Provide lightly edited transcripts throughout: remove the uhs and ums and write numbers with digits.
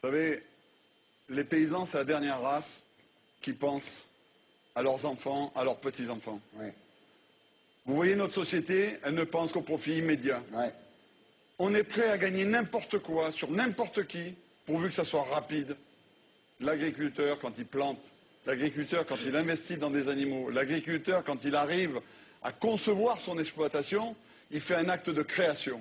Vous savez, les paysans, c'est la dernière race qui pense à leurs enfants, à leurs petits-enfants. Ouais. Vous voyez notre société, elle ne pense qu'au profit immédiat. Ouais. On est prêt à gagner n'importe quoi sur n'importe qui, pourvu que ça soit rapide. L'agriculteur, quand il plante, l'agriculteur, quand il investit dans des animaux, l'agriculteur, quand il arrive à concevoir son exploitation, il fait un acte de création.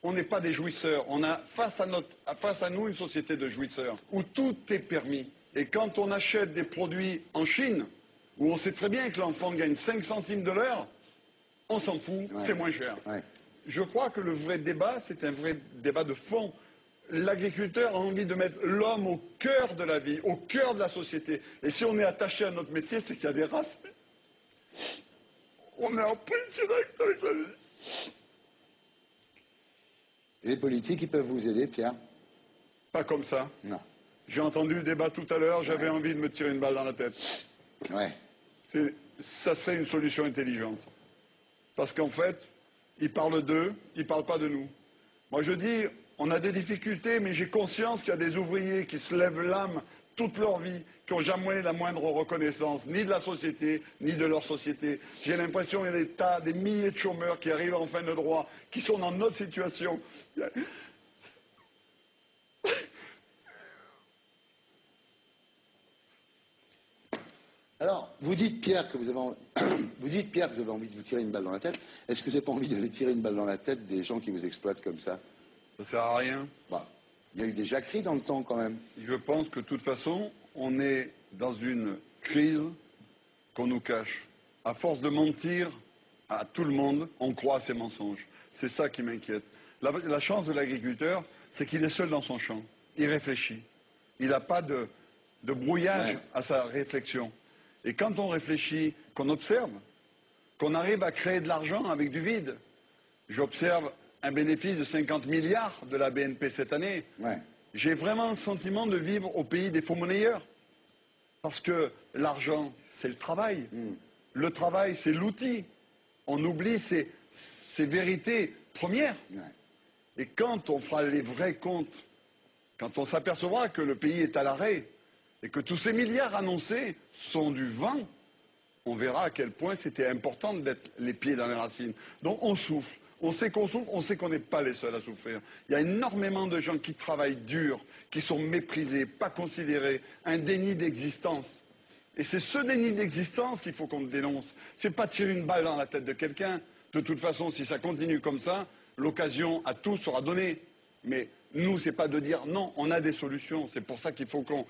On n'est pas des jouisseurs. On a face à nous une société de jouisseurs où tout est permis. Et quand on achète des produits en Chine, où on sait très bien que l'enfant gagne 5 centimes de l'heure, on s'en fout, c'est moins cher. Ouais. Je crois que le vrai débat, c'est un vrai débat de fond. L'agriculteur a envie de mettre l'homme au cœur de la vie, au cœur de la société. Et si on est attaché à notre métier, c'est qu'il y a des racines. On est en prise directe avec la vie. Et les politiques, ils peuvent vous aider, Pierre? Pas comme ça. Non. J'ai entendu le débat tout à l'heure, j'avais envie de me tirer une balle dans la tête. Ouais. Ça serait une solution intelligente. Parce qu'en fait, ils parlent d'eux, ils ne parlent pas de nous. Moi je dis, on a des difficultés, mais j'ai conscience qu'il y a des ouvriers qui se lèvent l'âme toute leur vie, qui n'ont jamais la moindre reconnaissance, ni de la société, ni de leur société. J'ai l'impression qu'il y a des tas, des milliers de chômeurs qui arrivent en fin de droit, qui sont dans notre situation. Alors, vous dites, Pierre, que vous avez envie de vous tirer une balle dans la tête. Est-ce que vous n'avez pas envie de tirer une balle dans la tête des gens qui vous exploitent comme ça? Ça sert à rien. Bah, il y a eu des jacqueries dans le temps, quand même. Je pense que de toute façon, on est dans une crise qu'on nous cache. À force de mentir à tout le monde, on croit à ces mensonges. C'est ça qui m'inquiète. La chance de l'agriculteur, c'est qu'il est seul dans son champ. Il réfléchit. Il n'a pas de brouillage à sa réflexion. Et quand on réfléchit, qu'on observe, qu'on arrive à créer de l'argent avec du vide, j'observe un bénéfice de 50 milliards de la BNP cette année. Ouais. J'ai vraiment le sentiment de vivre au pays des faux-monnayeurs. Parce que l'argent, c'est le travail. Le travail, c'est l'outil. On oublie ces vérités premières. Ouais. Et quand on fera les vrais comptes, quand on s'apercevra que le pays est à l'arrêt, et que tous ces milliards annoncés sont du vent, on verra à quel point c'était important d'être les pieds dans les racines. Donc on souffre. On sait qu'on souffre, on sait qu'on n'est pas les seuls à souffrir. Il y a énormément de gens qui travaillent dur, qui sont méprisés, pas considérés, un déni d'existence. Et c'est ce déni d'existence qu'il faut qu'on dénonce. C'est pas tirer une balle dans la tête de quelqu'un. De toute façon, si ça continue comme ça, l'occasion à tous sera donnée. Mais nous, c'est pas de dire non, on a des solutions. C'est pour ça qu'il faut qu'on